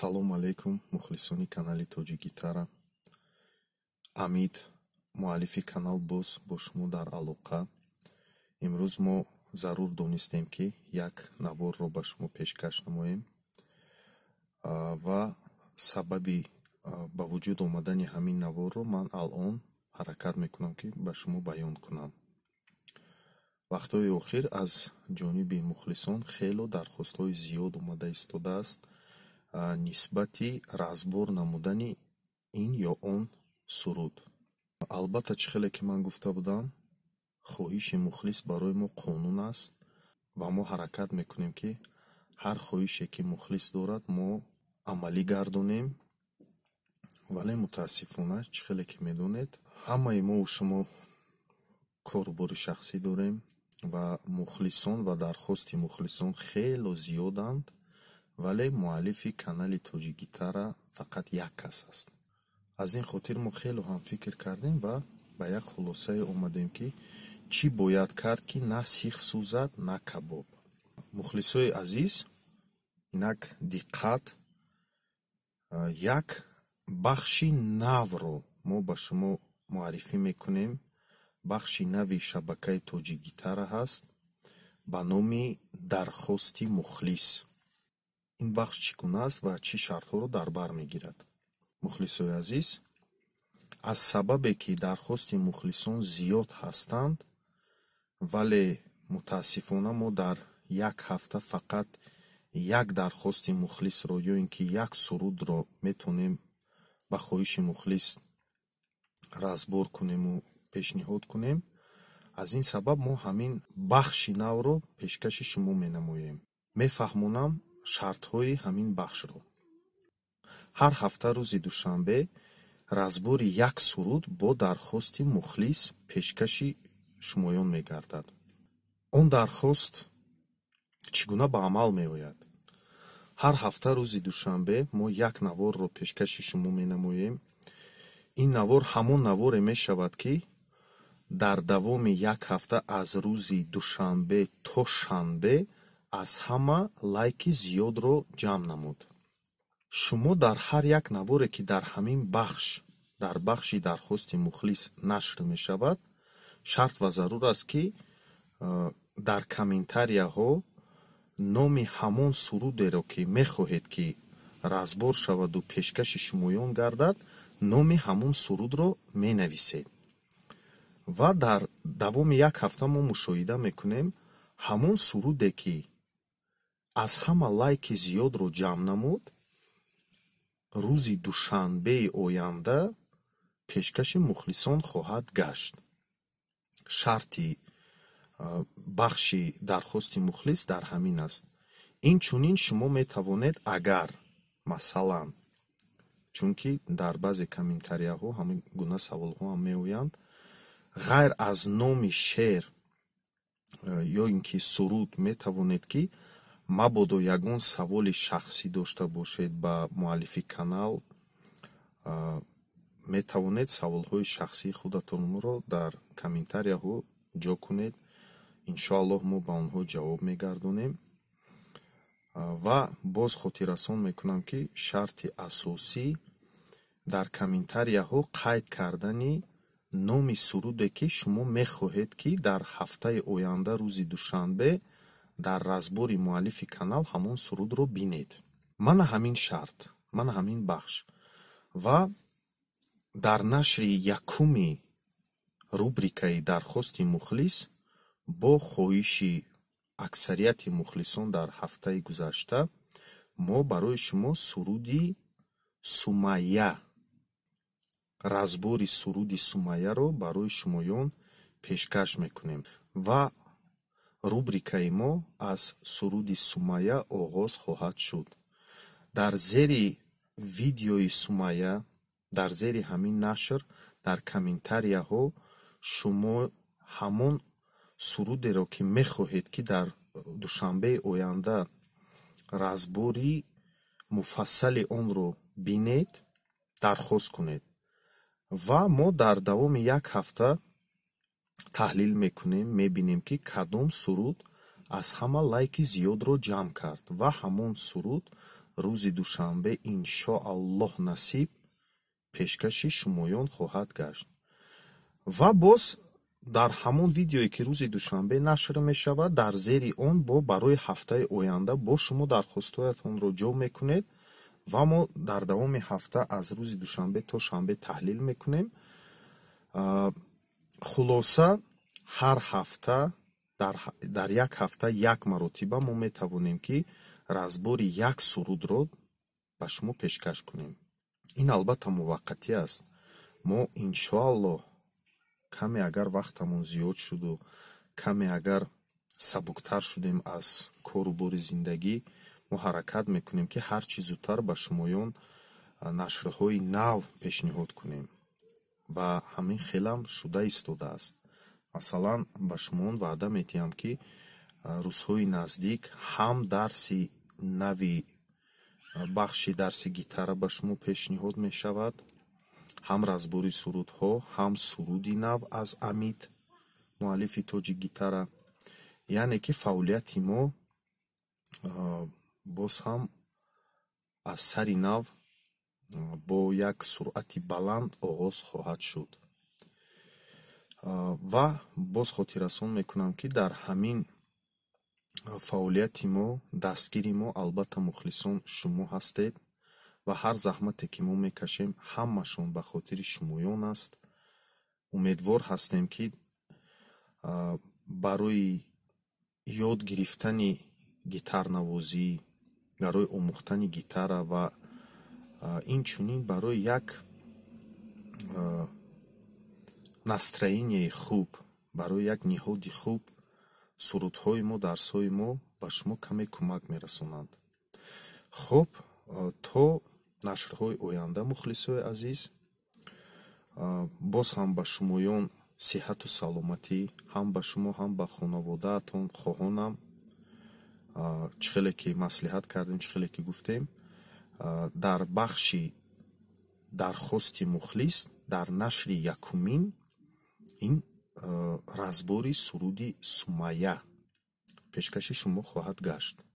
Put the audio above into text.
Салом алейкум мухлисони канали Тоҷи Гитара. Амид муаллифи канал боз бо шумо дар алоқа. Имрӯз мо зарур донистем ки як наворро ба шумо пешкаш намоем ва сабаби ба вуҷуд омадани ҳамин наворро ман алон ҳаракат мекунам ки ба шумо баён кунам. вақтҳои охир аз ҷониби мухлисон хело дархостҳои зиёд омада истодааст нисбати разбор намудани ин ё он суруд. албатта чӣ хеле ки ман гуфта будам, хоҳиши мухлис барои мо қонун аст ва мо ҳаракат мекунем ки ҳар хоҳише ки мухлис дорад мо амалӣ гардонем. вале мутаассифона чӣ хеле ки медонед, ҳамаи мову шумо корубори шахсӣ дорем ва мухлисон ва дархости мухлисон хело зиёданд, вале муаллифи канали Тоҷи Гитара фақат як кас аст. аз ин хотир мо хело ҳам фикр кардем ва ба як хулосае омадем ки чӣ бояд кард ки на сих сӯзад, на кабоб. мухлисои азиз, инак диққат, як бахши навро мо ба шумо муаррифӣ мекунем. бахши нави шабакаи Тоҷи Гитара ҳаст ба номи дархости мухлис. ин бахш чӣ гуна аст ва чӣ шартҳоро дар бар мегирад? мухлисои азиз, аз сабабе ки дархости мухлисон зиёд ҳастанд, вале мутаассифона мо дар як ҳафта фақат як дархости мухлисро ё ин ки як сурудро метонем ба хоҳиши мухлис разбор кунему пешниҳод кунем. аз ин сабаб мо ҳамин бахши навро пешкаши шумо менамоем. мефаҳмонам шартҳои ҳамин бахшро. ҳар ҳафта рӯзи душанбе разбори як суруд бо дархости мухлис пешкаши шумоён мегардад. он дархост чӣ гуна ба амал меояд? ҳар ҳафта рӯзи душанбе мо як наворро пешкаши шумо менамоем. ин навор ҳамон наворе мешавад ки дар давоми як ҳафта аз рӯзи душанбе то шанбе аз ҳама лайки зиёдро ҷамъ намуд. шумо дар ҳар як наворе ки дар ҳамин бахш, дар бахши дархости мухлис нашр мешавад, шарт ва зарур аст ки дар комментарияҳо номи ҳамон сурудеро ки мехоҳед ки разбор шаваду пешкаши шумоён гардад, номи ҳамон сурудро менависед. ва дар давоми як ҳафта мо мушоҳида мекунем ҳамон суруде ки аз ҳама лайки зиёдро ҷамъ намуд, рӯзи душанбеи оянда пешкаши мухлисон хоҳад гашт. шарти бахши дархости мухлис дар ҳамин аст. инчунин шумо метавонед агар масалан, чунки дар баъзе комментарияҳо ҳамин гуна саволҳо ҳам меоянд, ғайр аз номи шеър ё ин ки суруд метавонед ки мабодо ягон саволи шахсӣ дошта бошед ба муаллифи канал, метавонед саволҳои шахсии худатонро дар комментарияҳо ҷо кунед. иншоаллоҳ мо ба онҳо ҷавоб мегардонем. ва боз хотиррасон мекунам ки шарти асосӣ дар комментарияҳо қайд кардани номи суруде ки шумо мехоҳед ки дар ҳафтаи оянда рӯзи душанбе дар разбори муаллифи канал ҳамон сурудро бинед. мана ҳамин шарт, мана ҳамин бахш. ва дар нашри якуми рубрикаи дархости мухлис бо хоҳиши аксарияти мухлисон дар ҳафтаи гузашта мо барои шумо суруди Сумайя, разбори суруди Сумайяро барои шумоён пешкаш мекунем ва рубрикаи мо аз суруди Сумайя оғоз хоҳад шуд. дар зери видеои Сумайя, дар зери ҳамин нашр, дар комментарияҳо шумо ҳамон сурудеро ки мехоҳед ки дар душанбеи оянда разбори муфассали онро бинед, дархост кунед. ва мо дар давоми як ҳафта таҳлил мекунем, мебинем ки кадом суруд аз ҳама лайки зиёдро ҷамъ кард ва ҳамон суруд рӯзи душанбе иншоаллоҳ насиб пешкаши шумоён хоҳад гашт. Ва боз дар ҳамон видеое ки рӯзи душанбе нашр мешавад, дар зери он бо барои ҳафтаи оянда бо шумо дархостоятонро ҷо мекунед ва мо дар давоми ҳафта аз рӯзи душанбе то шанбе таҳлил мекунем. хулоса ҳар ҳафта дар як ҳафта як маротиба мо метавонем ки разбори як сурудро ба шумо пешкаш кунем. ин албатта муваққатӣ аст. мо иншоаллоҳ каме агар вақтамон зиёд шуду, каме агар сабуктар шудем аз кору бори зиндагӣ, мо ҳаракат мекунем ки ҳарчи зудтар ба шумоён нашрҳои нав пешниҳод кунем ва ҳамин хелам шуда истодааст. масалан, ба шумоён ваъда медиҳам ки рӯзҳои наздик ҳам дарси нави бахши дарси гитара ба шумо пешниҳод мешавад, ҳам разбори сурудҳо, ҳам суруди нав аз Амид, муаллифи тоҷи гитара. яъне ки фаъолияти мо боз ҳам аз сари нав бо як суръати баланд оғоз хоҳад шуд. ва боз хотиррасон мекунам ки дар ҳамин фаъолияти мо дастгири мо албатта мухлисон шумо ҳастед ва ҳар заҳмате ки мо мекашем ҳамашон ба хотири шумоён аст. умедвор ҳастем ки барои ёд гирифтани гитарнавозӣ, барои омӯхтани гитара ва инчунин барои як настроенияи хуб, барои як ниҳоди хуб сурудҳои мо, дарсҳои мо ба шумо каме кӯмак мерасонанд. хуб, то нашрҳои оянда, мухлисои азиз, боз ҳам ба шумоён сиҳату саломатӣ, ҳам ба шумо, ҳам ба хонаводаатон хоҳонам. чӣ хеле ки маслиҳат кардем, чӣ хеле ки гуфтем, дар бахши дархости мухлис дар нашри якумин ин разбори суруди Сумайя пешкаши шумо хоҳад гашт.